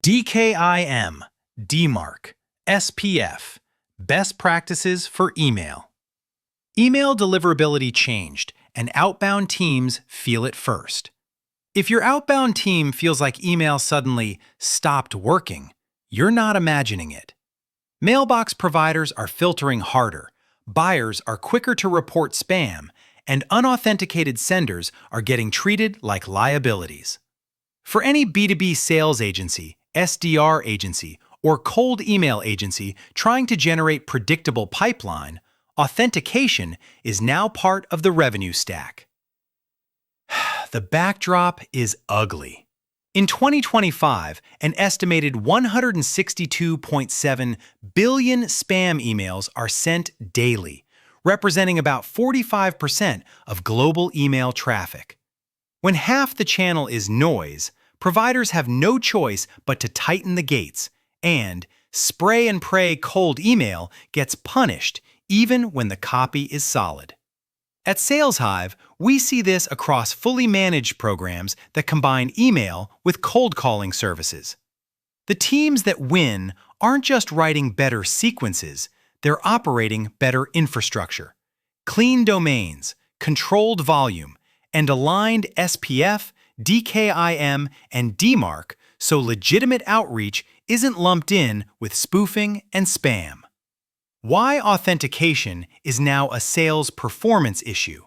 DKIM, DMARC, SPF, Best Practices for Email. Email deliverability changed, and outbound teams feel it first. If your outbound team feels like email suddenly stopped working, you're not imagining it. Mailbox providers are filtering harder, buyers are quicker to report spam, and unauthenticated senders are getting treated like liabilities. For any B2B sales agency, SDR agency, or cold email agency trying to generate predictable pipeline, authentication is now part of the revenue stack. The backdrop is ugly. In 2025, an estimated 162.7 billion spam emails are sent daily, representing about 45% of global email traffic. When half the channel is noise, providers have no choice but to tighten the gates, and spray and pray cold email gets punished even when the copy is solid. At SalesHive, we see this across fully managed programs that combine email with cold calling services. The teams that win aren't just writing better sequences, they're operating better infrastructure, clean domains, controlled volume, and aligned SPF, DKIM, and DMARC so legitimate outreach isn't lumped in with spoofing and spam. Why authentication is now a sales performance issue.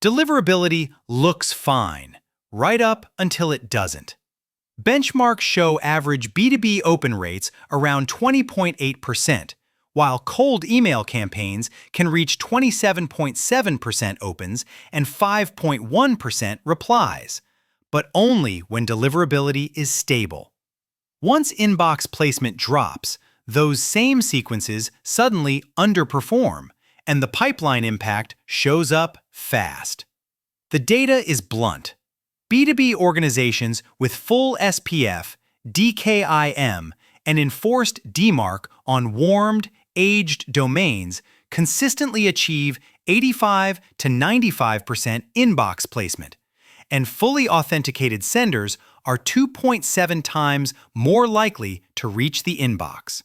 Deliverability looks fine, right up until it doesn't. Benchmarks show average B2B open rates around 20.8%, while cold email campaigns can reach 27.7% opens and 5.1% replies, but only when deliverability is stable. Once inbox placement drops, those same sequences suddenly underperform, and the pipeline impact shows up fast. The data is blunt. B2B organizations with full SPF, DKIM, and enforced DMARC on warmed, aged domains consistently achieve 85 to 95% inbox placement, and fully authenticated senders are 2.7 times more likely to reach the inbox.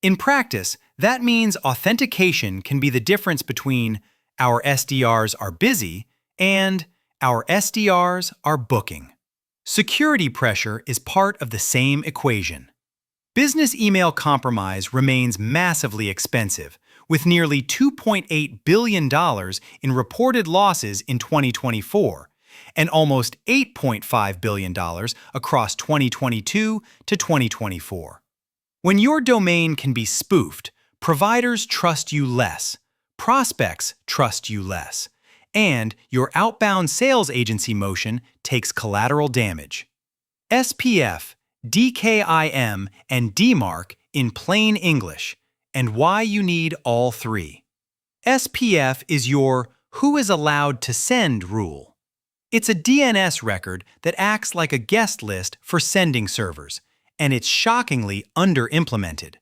In practice, that means authentication can be the difference between our SDRs are busy and our SDRs are booking. Security pressure is part of the same equation. Business email compromise remains massively expensive, with nearly $2.8 billion in reported losses in 2024, and almost $8.5 billion across 2022 to 2024. When your domain can be spoofed, providers trust you less, prospects trust you less, and your outbound sales agency motion takes collateral damage. SPF, DKIM, and DMARC in plain English, and why you need all three. SPF is your who is allowed to send rule. It's a DNS record that acts like a guest list for sending servers, and it's shockingly under-implemented.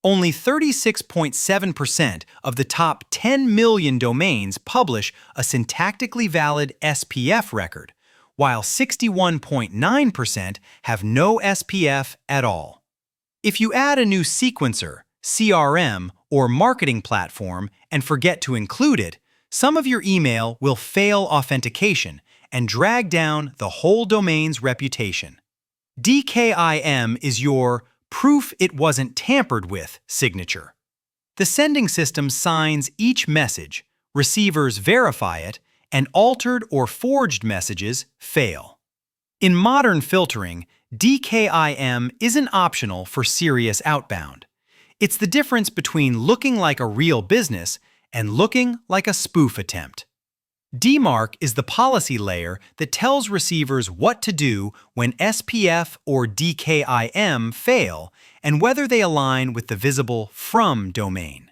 Only 36.7% of the top 10 million domains publish a syntactically valid SPF record, while 61.9% have no SPF at all. If you add a new sequencer, CRM, or marketing platform and forget to include it, some of your email will fail authentication and drag down the whole domain's reputation. DKIM is your proof it wasn't tampered with signature. The sending system signs each message, receivers verify it, and altered or forged messages fail. In modern filtering, DKIM isn't optional for serious outbound. It's the difference between looking like a real business and looking like a spoof attempt. DMARC is the policy layer that tells receivers what to do when SPF or DKIM fail and whether they align with the visible from domain.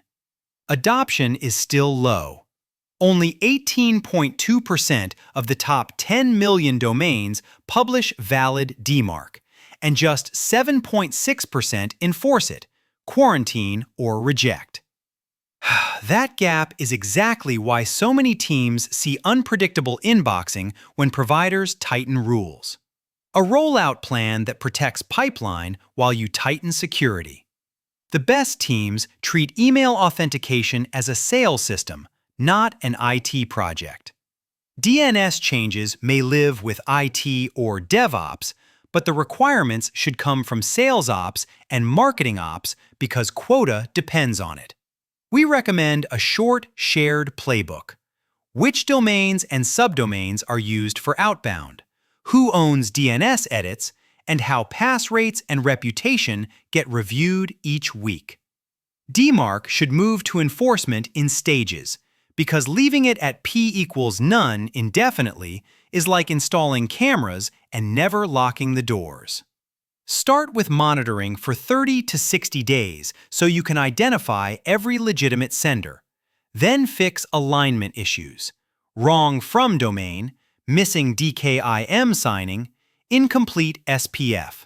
Adoption is still low. Only 18.2% of the top 10 million domains publish valid DMARC, and just 7.6% enforce it, quarantine, or reject. That gap is exactly why so many teams see unpredictable inboxing when providers tighten rules. A rollout plan that protects pipeline while you tighten security. The best teams treat email authentication as a sales system, not an IT project. DNS changes may live with IT or DevOps, but the requirements should come from sales ops and marketing ops because quota depends on it. We recommend a short, shared playbook. Which domains and subdomains are used for outbound? Who owns DNS edits? And how pass rates and reputation get reviewed each week. DMARC should move to enforcement in stages, because leaving it at P=none indefinitely is like installing cameras and never locking the doors. Start with monitoring for 30 to 60 days so you can identify every legitimate sender. Then fix alignment issues: wrong from domain, missing DKIM signing, incomplete SPF.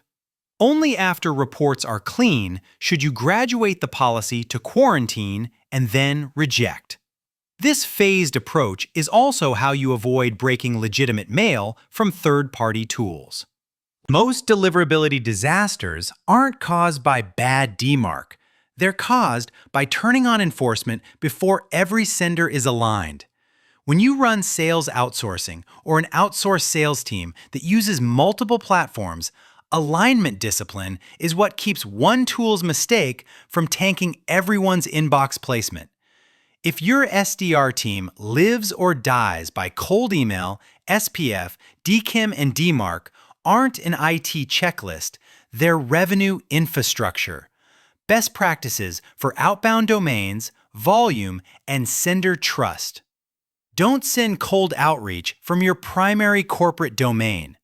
Only after reports are clean should you graduate the policy to quarantine and then reject. This phased approach is also how you avoid breaking legitimate mail from third-party tools. Most deliverability disasters aren't caused by bad DMARC. They're caused by turning on enforcement before every sender is aligned. When you run sales outsourcing or an outsourced sales team that uses multiple platforms, alignment discipline is what keeps one tool's mistake from tanking everyone's inbox placement. If your SDR team lives or dies by cold email, SPF, DKIM, and DMARC aren't an IT checklist, they're revenue infrastructure. Best practices for outbound domains, volume, and sender trust. Don't send cold outreach from your primary corporate domain.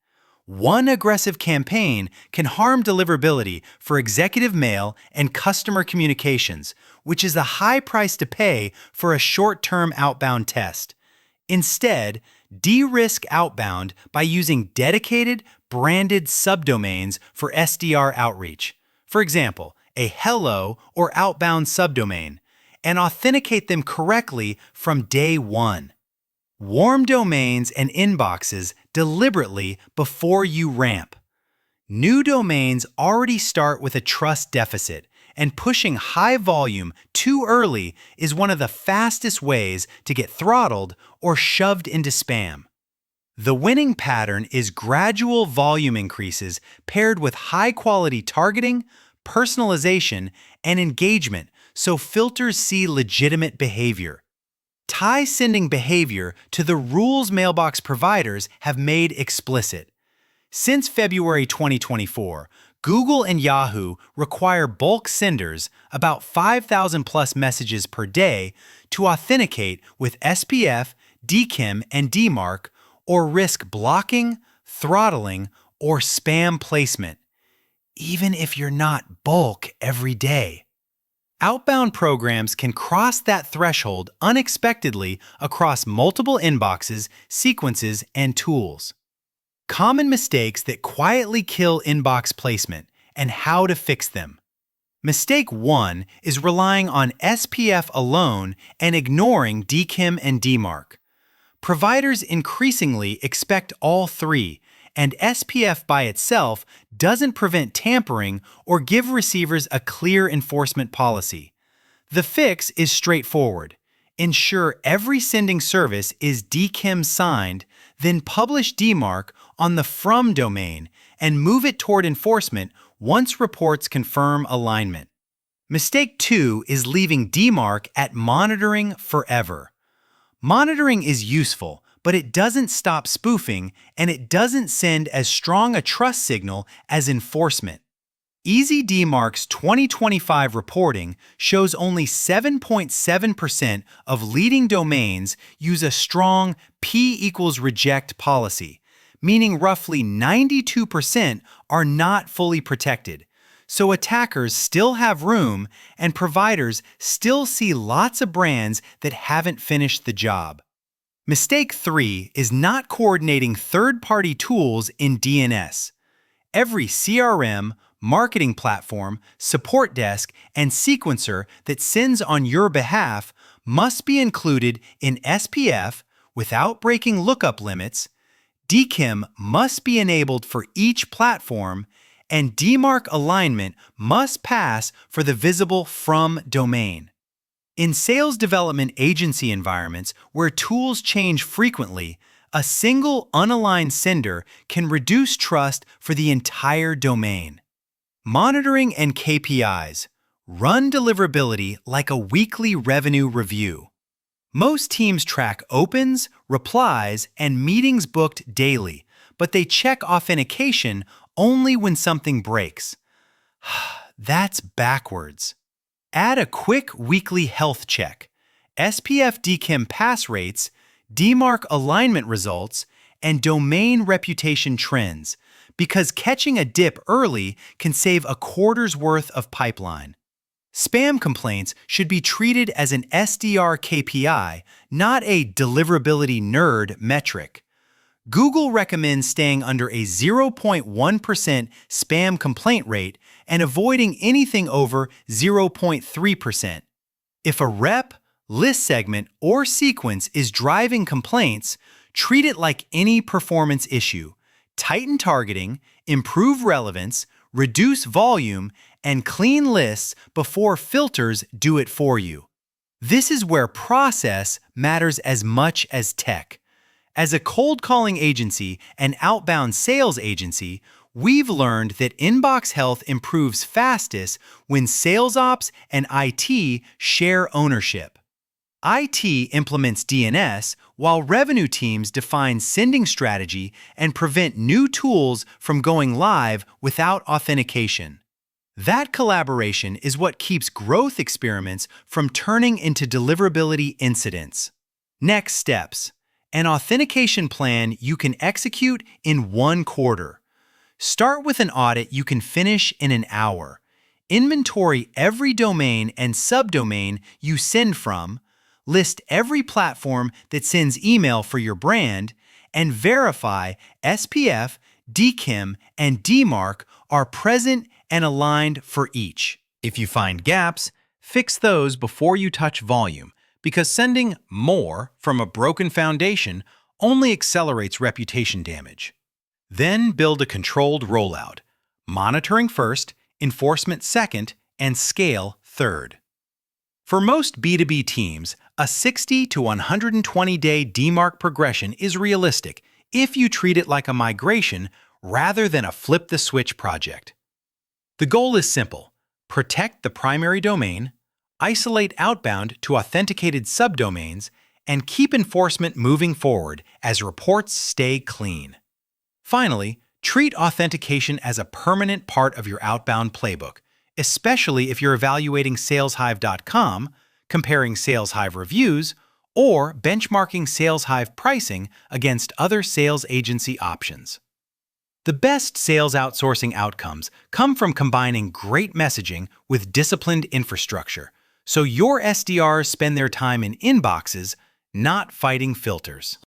One aggressive campaign can harm deliverability for executive mail and customer communications, which is the high price to pay for a short-term outbound test. Instead, de-risk outbound by using dedicated, branded subdomains for SDR outreach. For example, a hello or outbound subdomain, and authenticate them correctly from day one. Warm domains and inboxes deliberately before you ramp. New domains already start with a trust deficit, and pushing high volume too early is one of the fastest ways to get throttled or shoved into spam. The winning pattern is gradual volume increases paired with high-quality targeting, personalization, and engagement so filters see legitimate behavior. Tie sending behavior to the rules mailbox providers have made explicit. Since February 2024, Google and Yahoo require bulk senders, about 5,000 plus messages per day, to authenticate with SPF, DKIM, and DMARC, or risk blocking, throttling, or spam placement, even if you're not bulk every day. Outbound programs can cross that threshold unexpectedly across multiple inboxes, sequences, and tools. Common mistakes that quietly kill inbox placement and how to fix them. Mistake 1 is relying on SPF alone and ignoring DKIM and DMARC. Providers increasingly expect all three, and SPF by itself doesn't prevent tampering or give receivers a clear enforcement policy. The fix is straightforward. Ensure every sending service is DKIM signed, then publish DMARC on the from domain and move it toward enforcement once reports confirm alignment. Mistake 2 is leaving DMARC at monitoring forever. Monitoring is useful, but it doesn't stop spoofing and it doesn't send as strong a trust signal as enforcement. Easy DMARC's 2025 reporting shows only 7.7% of leading domains use a strong P=reject policy, meaning roughly 92% are not fully protected. So attackers still have room and providers still see lots of brands that haven't finished the job. Mistake 3 is not coordinating third-party tools in DNS. Every CRM, marketing platform, support desk, and sequencer that sends on your behalf must be included in SPF without breaking lookup limits, DKIM must be enabled for each platform, and DMARC alignment must pass for the visible from domain. In sales development agency environments where tools change frequently, a single unaligned sender can reduce trust for the entire domain. Monitoring and KPIs. Run deliverability like a weekly revenue review. Most teams track opens, replies, and meetings booked daily, but they check authentication only when something breaks. That's backwards. Add a quick weekly health check, SPF DKIM pass rates, DMARC alignment results, and domain reputation trends, because catching a dip early can save a quarter's worth of pipeline. Spam complaints should be treated as an SDR KPI, not a deliverability nerd metric. Google recommends staying under a 0.1% spam complaint rate and avoiding anything over 0.3%. If a rep, list segment, or sequence is driving complaints, treat it like any performance issue. Tighten targeting, improve relevance, reduce volume, and clean lists before filters do it for you. This is where process matters as much as tech. As a cold calling agency and outbound sales agency, we've learned that inbox health improves fastest when sales ops and IT share ownership. IT implements DNS while revenue teams define sending strategy and prevent new tools from going live without authentication. That collaboration is what keeps growth experiments from turning into deliverability incidents. Next steps. An authentication plan you can execute in 1 quarter. Start with an audit you can finish in an hour. Inventory every domain and subdomain you send from, list every platform that sends email for your brand, and verify SPF, DKIM, and DMARC are present and aligned for each. If you find gaps, fix those before you touch volume, because sending more from a broken foundation only accelerates reputation damage. Then build a controlled rollout, monitoring first, enforcement second, and scale third. For most B2B teams, a 60 to 120-day DMARC progression is realistic if you treat it like a migration rather than a flip-the-switch project. The goal is simple: protect the primary domain, isolate outbound to authenticated subdomains, and keep enforcement moving forward as reports stay clean. Finally, treat authentication as a permanent part of your outbound playbook, especially if you're evaluating SalesHive.com, comparing SalesHive reviews, or benchmarking SalesHive pricing against other sales agency options. The best sales outsourcing outcomes come from combining great messaging with disciplined infrastructure, so your SDRs spend their time in inboxes, not fighting filters.